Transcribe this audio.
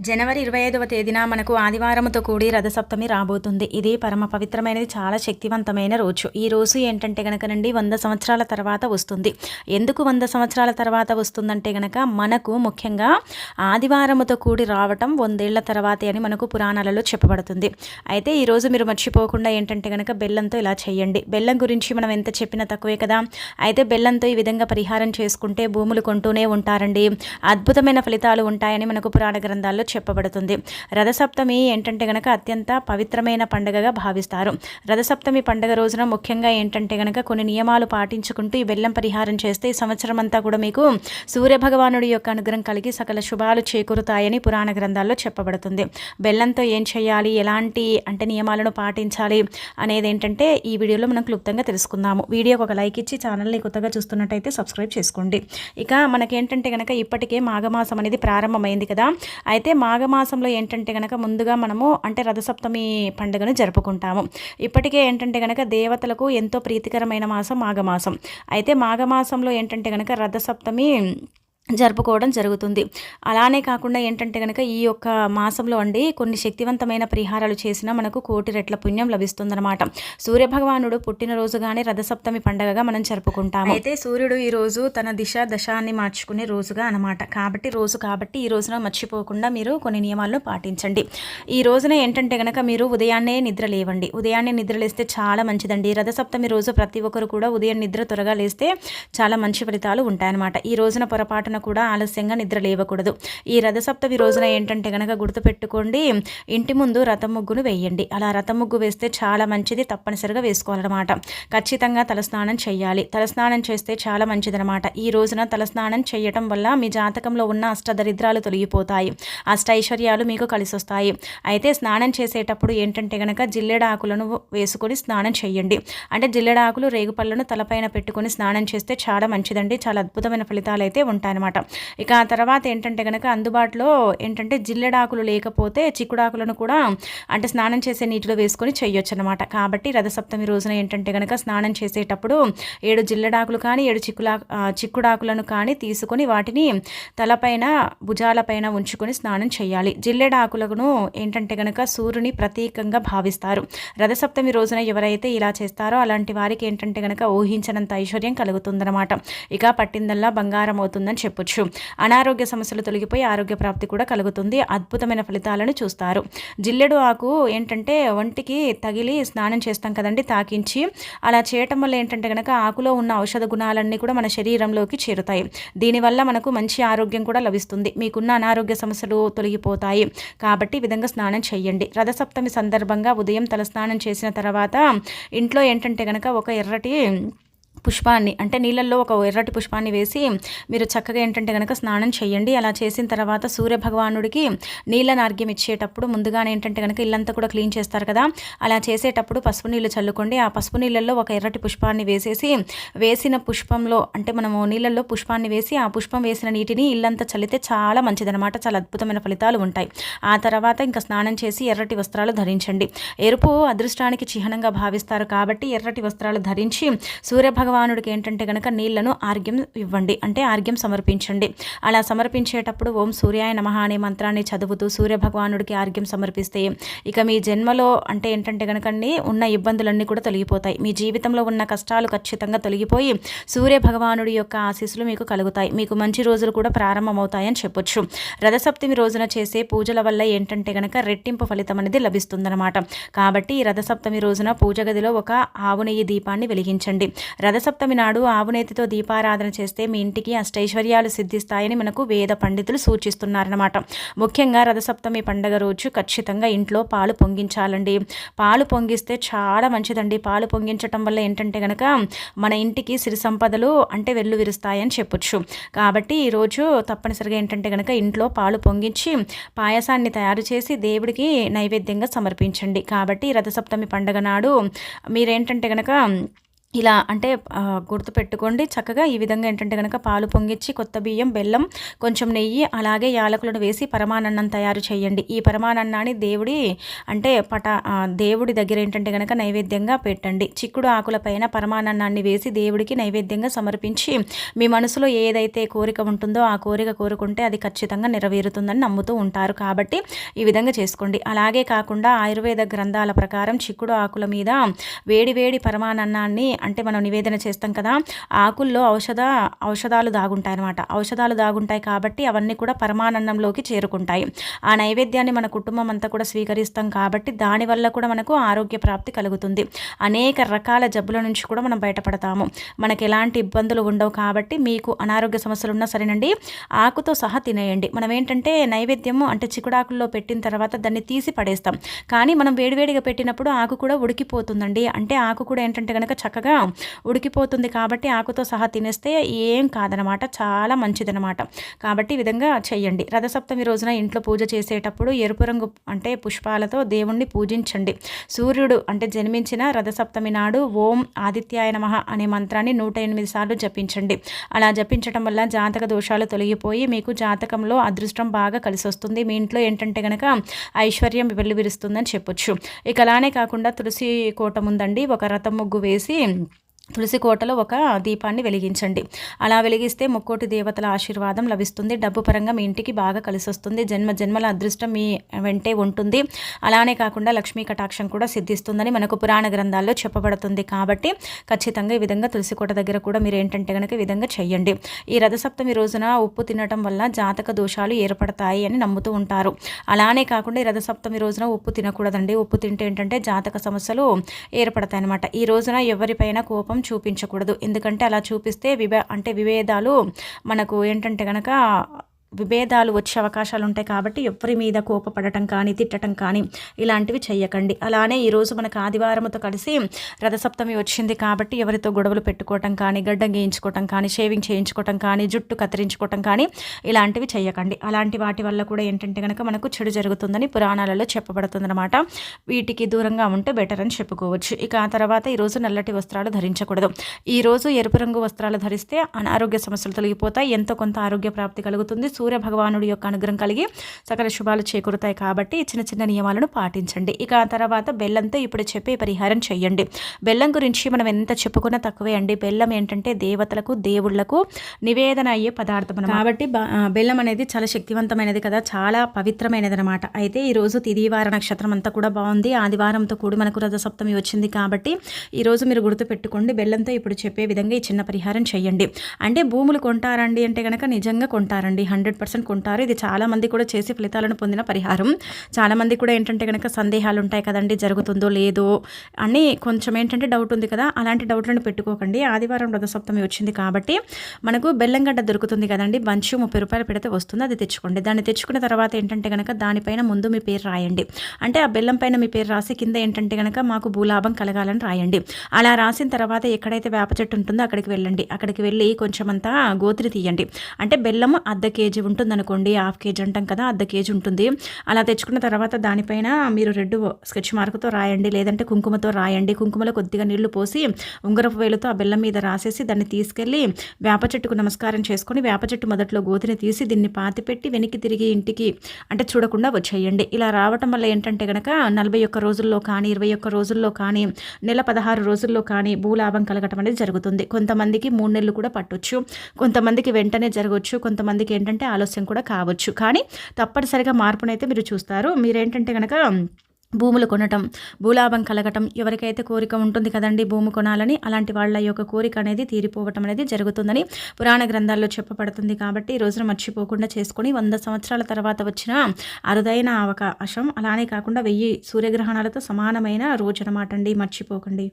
జనవరి 25వ తేదీన మనకు ఆదివారంతో కూడి రథసప్తమి రాబోతుంది. ఇది పరమ పవిత్రమైనది, చాలా శక్తివంతమైన రోజు. ఈ రోజు ఏంటంటే గనకనండి 100 సంవత్సరాల తర్వాత వస్తుంది. ఎందుకు 100 సంవత్సరాల తర్వాత వస్తుందంటే గనక మనకు ముఖ్యంగా ఆదివారంతో కూడి రావటం 100 ఏళ్ల తర్వాతే అని మనకు పురాణాలలో చెప్పబడుతుంది. అయితే ఈరోజు మీరు మర్చిపోకుండా ఏంటంటే గనక బెల్లంతో ఇలా చేయండి. బెల్లం గురించి మనం ఎంత చెప్పినా తక్కువే కదా. అయితే బెల్లంతో ఈ విధంగా పరిహారం చేసుకుంటే భూములు కొంటూనే ఉంటారండి. అద్భుతమైన ఫలితాలు ఉంటాయని మనకు పురాణ గ్రంథాల్లో చెప్పబడుతుంది. రథసప్తమి ఏంటంటే గనక అత్యంత పవిత్రమైన పండుగగా భావిస్తారు. రథసప్తమి పండుగ రోజున ముఖ్యంగా ఏంటంటే గనక కొన్ని నియమాలు పాటించుకుంటూ ఈ బెల్లం పరిహారం చేస్తే ఈ సంవత్సరం అంతా కూడా మీకు సూర్యభగవానుడి యొక్క అనుగ్రహం కలిగి సకల శుభాలు చేకూరుతాయని పురాణ గ్రంథాల్లో చెప్పబడుతుంది. బెల్లంతో ఏం చేయాలి, ఎలాంటి నియమాలను పాటించాలి అనేది ఏంటంటే ఈ వీడియోలో మనం క్లుప్తంగా తెలుసుకుందాము. వీడియోకి ఒక లైక్ ఇచ్చి ఛానల్ని కొత్తగా చూస్తున్నట్టయితే సబ్స్క్రైబ్ చేసుకోండి. ఇక మనకేంటంటే గనక ఇప్పటికే మాఘమాసం అనేది ప్రారంభమైంది కదా. అయితే మాఘమాసంలో ఏంటంటే గనక ముందుగా మనము రథసప్తమి పండుగను జరుపుకుంటాము. ఇప్పటికే ఏంటంటే గనక దేవతలకు ఎంతో ప్రీతికరమైన మాసం మాఘమాసం. అయితే మాఘమాసంలో ఏంటంటే గనక రథసప్తమి జరుపుకోవడం జరుగుతుంది. అలానే కాకుండా ఏంటంటే కనుక ఈ యొక్క మాసంలో కొన్ని శక్తివంతమైన పరిహారాలు చేసినా మనకు కోటి రెట్ల పుణ్యం లభిస్తుందన్నమాట. సూర్యభగవానుడు పుట్టినరోజుగానే రథసప్తమి పండగగా మనం జరుపుకుంటాము. అయితే సూర్యుడు ఈ రోజు తన దశాన్ని మార్చుకునే రోజుగా అనమాట. కాబట్టి ఈ రోజున మర్చిపోకుండా మీరు కొన్ని నియమాలను పాటించండి. ఈ రోజున ఏంటంటే కనుక మీరు ఉదయాన్నే నిద్ర లేవండి. ఉదయాన్నే నిద్ర లేస్తే చాలా మంచిదండి. రథసప్తమి రోజు ప్రతి ఒక్కరు కూడా ఉదయం నిద్ర త్వరగా లేస్తే చాలా మంచి ఫలితాలు ఉంటాయన్నమాట. ఈ రోజున పొరపాటున కూడా ఆలస్యంగా నిద్ర లేవకూడదు. ఈ రథసప్తమి రోజున ఏంటంటే గనక గుర్తుపెట్టుకోండి, ఇంటి ముందు రథం ముగ్గును వేయండి. అలా రథం ముగ్గు వేస్తే చాలా మంచిది, తప్పనిసరిగా వేసుకోవాలన్నమాట. ఖచ్చితంగా తలస్నానం చేయాలి. తలస్నానం చేస్తే చాలా మంచిదనమాట. ఈ రోజున తలస్నానం చేయటం వల్ల మీ జాతకంలో ఉన్న అష్టదరిద్రాలు తొలగిపోతాయి, అష్టైశ్వర్యాలు మీకు కలిసి వస్తాయి. అయితే స్నానం చేసేటప్పుడు ఏంటంటే గనక జిల్లెడాకులను వేసుకొని స్నానం చేయండి. జిల్లెడాకులు రేగుపళ్ళను తలపైన పెట్టుకొని స్నానం చేస్తే చాలా మంచిదండి. చాలా అద్భుతమైన ఫలితాలు అయితే ఉంటాయన్నమాట. ఇక ఆ తర్వాత ఏంటంటే కనుక అందుబాటులో జిల్లెడాకులు లేకపోతే చిక్కుడాకులను కూడా స్నానం చేసే నీటిలో వేసుకొని చేయొచ్చు అనమాట. కాబట్టి రథసప్తమి రోజున ఏంటంటే కనుక స్నానం చేసేటప్పుడు 7 జిల్లెడాకులు కానీ 7 చిక్కుడాకులను కానీ తీసుకొని వాటిని తలపైన భుజాలపైన ఉంచుకొని స్నానం చేయాలి. జిల్లెడాకులను ఏంటంటే కనుక సూర్యుని ప్రతీకంగా భావిస్తారు. రథసప్తమి రోజున ఎవరైతే ఇలా చేస్తారో అలాంటి వారికి ఏంటంటే కనుక ఊహించనంత ఐశ్వర్యం కలుగుతుందన్నమాట. ఇక పట్టిందల్లా బంగారం అవుతుందని చెప్పొచ్చు. అనారోగ్య సమస్యలు తొలగిపోయి ఆరోగ్య ప్రాప్తి కూడా కలుగుతుంది. అద్భుతమైన ఫలితాలను చూస్తారు. జిల్లెడు ఆకు ఒంటికి తగిలి స్నానం చేస్తాం కదండి, తాకించి. అలా చేయటం వల్ల ఏంటంటే కనుక ఆకులో ఉన్న ఔషధ గుణాలన్నీ కూడా మన శరీరంలోకి చేరుతాయి. దీనివల్ల మనకు మంచి ఆరోగ్యం కూడా లభిస్తుంది. మీకున్న అనారోగ్య సమస్యలు తొలగిపోతాయి. కాబట్టి ఈ విధంగా స్నానం చేయండి. రథసప్తమి సందర్భంగా ఉదయం తలస్నానం చేసిన తర్వాత ఇంట్లో ఏంటంటే కనుక ఒక ఎర్రటి పుష్పాన్ని నీళ్ళల్లో ఒక ఎర్రటి పుష్పాన్ని వేసి మీరు చక్కగా ఏంటంటే కనుక స్నానం చేయండి. అలా చేసిన తర్వాత సూర్యభగవానుడికి నీళ్ళని అర్ఘ్యం ఇచ్చేటప్పుడు ముందుగానే ఏంటంటే కనుక ఇల్లంతా కూడా క్లీన్ చేస్తారు కదా. అలా చేసేటప్పుడు పసుపు నీళ్ళు చల్లుకోండి. ఆ పసుపు నీళ్ళల్లో ఒక ఎర్రటి పుష్పాన్ని వేసేసి వేసిన పుష్పంలో మనము నీళ్ళల్లో పుష్పాన్ని వేసి ఆ పుష్పం వేసిన నీటిని ఇల్లంతా చల్లితే చాలా మంచిదనమాట. చాలా అద్భుతమైన ఫలితాలు ఉంటాయి. ఆ తర్వాత ఇంకా స్నానం చేసి ఎర్రటి వస్త్రాలు ధరించండి. ఎరుపు అదృష్టానికి చిహ్నంగా భావిస్తారు కాబట్టి ఎర్రటి వస్త్రాలు ధరించి సూర్యభగవానుడికి ఏంటంటే కనుక నీళ్లను ఆర్ఘ్యం ఇవ్వండి, ఆర్ఘ్యం సమర్పించండి. అలా సమర్పించేటప్పుడు ఓం సూర్యాయ నమః అనే మంత్రాన్ని చదువుతూ సూర్యభగవానుడికి ఆర్ఘ్యం సమర్పిస్తే ఇక మీ జన్మలో ఏంటంటే కనుక ఉన్న ఇబ్బందులన్నీ కూడా తొలగిపోతాయి. మీ జీవితంలో ఉన్న కష్టాలు ఖచ్చితంగా తొలగిపోయి సూర్యభగవానుడి యొక్క ఆశీస్సులు మీకు కలుగుతాయి. మీకు మంచి రోజులు కూడా ప్రారంభమవుతాయని చెప్పొచ్చు. రథసప్తమి రోజున చేసే పూజల వల్ల ఏంటంటే కనుక రెట్టింపు ఫలితం అనేది లభిస్తుందన్నమాట. కాబట్టి ఈ రథసప్తమి రోజున పూజ గదిలో ఒక ఆవు నెయ్యి దీపాన్ని వెలిగించండి. రథసప్తమి నాడు ఆవునేతితో దీపారాధన చేస్తే మీ ఇంటికి అష్టైశ్వర్యాలు సిద్ధిస్తాయని మనకు వేద పండితులు సూచిస్తున్నారన్నమాట. ముఖ్యంగా రథసప్తమి పండుగ రోజు ఖచ్చితంగా ఇంట్లో పాలు పొంగించాలండి. పాలు పొంగిస్తే చాలా మంచిదండి. పాలు పొంగించటం వల్ల ఏంటంటే కనుక మన ఇంటికి సిరి సంపదలు వెల్లు విరుస్తాయని చెప్పొచ్చు. కాబట్టి ఈరోజు తప్పనిసరిగా ఏంటంటే కనుక ఇంట్లో పాలు పొంగించి పాయసాన్ని తయారు చేసి దేవుడికి నైవేద్యంగా సమర్పించండి. కాబట్టి రథసప్తమి పండుగ నాడు మీరేంటంటే కనుక ఇలా అంటే గుర్తుపెట్టుకోండి చక్కగా. ఈ విధంగా ఏంటంటే గనక పాలు పొంగిచ్చి కొత్త బియ్యం, బెల్లం, కొంచెం నెయ్యి, అలాగే యాలకులను వేసి పరమాన్నం తయారు చేయండి. ఈ పరమాన్నాన్ని దేవుడి దగ్గర ఏంటంటే గనక నైవేద్యంగా పెట్టండి. చిక్కుడు ఆకులపైన పరమాన్నాన్ని వేసి దేవుడికి నైవేద్యంగా సమర్పించి మీ మనసులో ఏదైతే కోరిక ఉంటుందో ఆ కోరిక కోరుకుంటే అది ఖచ్చితంగా నెరవేరుతుందని నమ్ముతూ ఉంటారు. కాబట్టి ఈ విధంగా చేసుకోండి. అలాగే కాకుండా ఆయుర్వేద గ్రంథాల ప్రకారం చిక్కుడు ఆకుల మీద వేడి వేడి పరమాన్నాన్ని అంటే మనం నివేదన చేస్తాం కదా, ఆకుల్లో ఔషధాలు దాగుంటాయి అనమాట. ఔషధాలు దాగుంటాయి కాబట్టి అవన్నీ కూడా పరమాన్నంలోకి చేరుకుంటాయి. ఆ నైవేద్యాన్ని మన కుటుంబం అంతా కూడా స్వీకరిస్తాం కాబట్టి దానివల్ల కూడా మనకు ఆరోగ్య ప్రాప్తి కలుగుతుంది. అనేక రకాల జబ్బుల నుంచి కూడా మనం బయటపడతాము. మనకి ఎలాంటి ఇబ్బందులు ఉండవు. కాబట్టి మీకు అనారోగ్య సమస్యలు ఉన్నా సరేనండి, ఆకుతో సహా తినేయండి. మనం ఏంటంటే నైవేద్యము అంటే చిక్కుడాకుల్లో పెట్టిన తర్వాత దాన్ని తీసి పడేస్తాం. కానీ మనం వేడివేడిగా పెట్టినప్పుడు ఆకు కూడా ఉడికిపోతుందండి. అంటే ఆకు కూడా ఏంటంటే కనుక చక్కగా ఉడికిపోతుంది. కాబట్టి ఆకుతో సహా తినేస్తే ఏం కాదనమాట, చాలా మంచిదనమాట. కాబట్టి ఈ విధంగా చెయ్యండి. రథసప్తమి రోజున ఇంట్లో పూజ చేసేటప్పుడు ఎరుపు రంగు అంటే పుష్పాలతో దేవుణ్ణి పూజించండి. సూర్యుడు అంటే జన్మించిన రథసప్తమి నాడు ఓం ఆదిత్యాయ నమః అనే మంత్రాన్ని 108 సార్లు జపించండి. అలా జపించడం వల్ల జాతక దోషాలు తొలగిపోయి మీకు జాతకంలో అదృష్టం బాగా కలిసి వస్తుంది. మీ ఇంట్లో ఏంటంటే కనుక ఐశ్వర్యం వెల్లువిరుస్తుందని చెప్పొచ్చు. ఇక అలానే కాకుండా తులసి కోట ముందండి ఒక రథం ముగ్గు వేసి తులసి కోటలో ఒక దీపాన్ని వెలిగించండి. అలా వెలిగిస్తే ముక్కోటి దేవతల ఆశీర్వాదం లభిస్తుంది. డబ్బు పరంగా మీ ఇంటికి బాగా కలిసి వస్తుంది. జన్మల అదృష్టం మీ వెంటే ఉంటుంది. అలానే కాకుండా లక్ష్మీ కటాక్షం కూడా సిద్ధిస్తుందని మనకు పురాణ గ్రంథాల్లో చెప్పబడుతుంది. కాబట్టి ఖచ్చితంగా ఈ విధంగా తులసి కోట దగ్గర కూడా మీరు ఏంటంటే కనుక ఈ విధంగా చెయ్యండి. ఈ రథసప్తమి రోజున ఉప్పు తినటం వల్ల జాతక దోషాలు ఏర్పడతాయి అని నమ్ముతూ ఉంటారు. అలానే కాకుండా ఈ రథసప్తమి రోజున ఉప్పు తినకూడదండి. ఉప్పు తింటే ఏంటంటే జాతక సమస్యలు ఏర్పడతాయి అన్నమాట. ఈ రోజున ఎవరిపైన కోపం చూపించకూడదు. ఎందుకంటే అలా చూపిస్తే విభేదాలు మనకు ఏంటంటే కనుక విభేదాలు వచ్చే అవకాశాలు ఉంటాయి. కాబట్టి ఎవరి మీద కోపపడటం కానీ తిట్టడం కానీ ఇలాంటివి చెయ్యకండి. అలానే ఈరోజు మనకు ఆదివారంతో కలిసి రథసప్తమి వచ్చింది కాబట్టి ఎవరితో గొడవలు పెట్టుకోవటం కానీ, గడ్డం గీయించుకోవటం కానీ, షేవింగ్ చేయించుకోవటం కానీ, జుట్టు కత్తిరించుకోవటం కానీ ఇలాంటివి చెయ్యకండి. అలాంటి వాటి వల్ల కూడా ఏంటంటే కనుక మనకు చెడు జరుగుతుందని పురాణాలలో చెప్పబడుతుందన్నమాట. వీటికి దూరంగా ఉంటే బెటర్ అని చెప్పుకోవచ్చు. ఇక ఆ తర్వాత ఈరోజు నల్లటి వస్త్రాలు ధరించకూడదు. ఈరోజు ఎరుపు రంగు వస్త్రాలు ధరిస్తే అనారోగ్య సమస్యలు తొలగిపోతాయి. ఎంతో కొంత ఆరోగ్య ప్రాప్తి కలుగుతుంది. సూర్య భగవానుడి యొక్క అనుగ్రహం కలిగి సకల శుభాలు చేకూరుతాయి. కాబట్టి చిన్న చిన్న నియమాలను పాటించండి. ఇక ఆ తర్వాత బెల్లంతో ఇప్పుడు చెప్పే పరిహారం చేయండి. బెల్లం గురించి మనం ఎంత చెప్పుకున్నా తక్కువే అండి. బెల్లం ఏంటంటే దేవతలకు, దేవుళ్లకు నివేదన అయ్యే పదార్థం కాబట్టి బెల్లం అనేది చాలా శక్తివంతమైనది కదా, చాలా పవిత్రమైనది అనమాట. అయితే ఈరోజు తిదివార నక్షత్రం అంతా కూడా బాగుంది. ఆదివారంతో కూడి మనకు రథసప్తమి వచ్చింది కాబట్టి ఈరోజు మీరు గుర్తుపెట్టుకోండి. బెల్లంతో ఇప్పుడు చెప్పే విధంగా ఈ చిన్న పరిహారం చేయండి. అంటే భూములు కొంటారండి అంటే కనుక నిజంగా కొంటారండి, 100% కొంటారు. ఇది చాలామంది కూడా చేసి ఫలితాలను పొందిన పరిహారం. చాలామంది కూడా ఏంటంటే కనుక సందేహాలు ఉంటాయి కదండి, జరుగుతుందో లేదో అని కొంచెం ఏంటంటే డౌట్ ఉంది కదా, అలాంటి డౌట్లను పెట్టుకోకండి. ఆదివారం రథసప్తమి వచ్చింది కాబట్టి మనకు బెల్లంగడ్డ దొరుకుతుంది కదండి, బంచు 30 రూపాయలు పెడితే వస్తుంది, అది తెచ్చుకోండి. దాన్ని తెచ్చుకున్న తర్వాత ఏంటంటే కనుక దానిపైన ముందు మీ పేరు రాయండి. అంటే ఆ బెల్లం పైన మీ పేరు రాసి కింద ఏంటంటే కనుక మాకు భూలాభం కలగాలని రాయండి. అలా రాసిన తర్వాత ఎక్కడైతే వేప చెట్టు ఉంటుందో అక్కడికి వెళ్ళండి. అక్కడికి వెళ్ళి కొంచెం అంతా గోతిని తీయండి. అంటే బెల్లం అర్ధ కేజీ ఉంటుంది అనుకోండి, హాఫ్ కేజీ అంటాం కదా, అర్ధ కేజీ ఉంటుంది. అలా తెచ్చుకున్న తర్వాత దానిపైన మీరు రెడ్ స్కెచ్ మార్కుతో రాయండి, లేదంటే కుంకుమతో రాయండి. కుంకుమలో కొద్దిగా నీళ్లు పోసి ఉంగరపు వేలుతో ఆ బెల్లం మీద రాసేసి దాన్ని తీసుకెళ్ళి వేప చెట్టుకు నమస్కారం చేసుకొని వేప చెట్టు మొదట్లో గోతిని తీసి దీన్ని పాతిపెట్టి వెనక్కి తిరిగి ఇంటికి అంటే చూడకుండా వచ్చేయండి. ఇలా రావటం వల్ల ఏంటంటే కనుక 41 రోజుల్లో కానీ 21 రోజుల్లో కానీ నెల 16 రోజుల్లో కానీ భూలాభం కలగటం అనేది జరుగుతుంది. కొంతమందికి 3 నెలలు కూడా పట్టొచ్చు, కొంతమందికి వెంటనే జరగవచ్చు, కొంతమందికి ఏంటంటే ఆలస్యం కూడా కావచ్చు. కానీ తప్పనిసరిగా మార్పునైతే మీరు చూస్తారు. మీరేంటంటే కనుక భూములు కొనటం, భూలాభం కలగటం, ఎవరికైతే కోరిక ఉంటుంది కదండి భూమి కొనాలని, అలాంటి వాళ్ళ యొక్క కోరిక అనేది తీరిపోవటం అనేది జరుగుతుందని పురాణ గ్రంథాల్లో చెప్పబడుతుంది. కాబట్టి ఈ రోజున మర్చిపోకుండా చేసుకొని 100 సంవత్సరాల తర్వాత వచ్చిన అరుదైన అవకాశం. అలానే కాకుండా 1000 సూర్యగ్రహణాలతో సమానమైన రోజు అనమాట అండి, మర్చిపోకండి.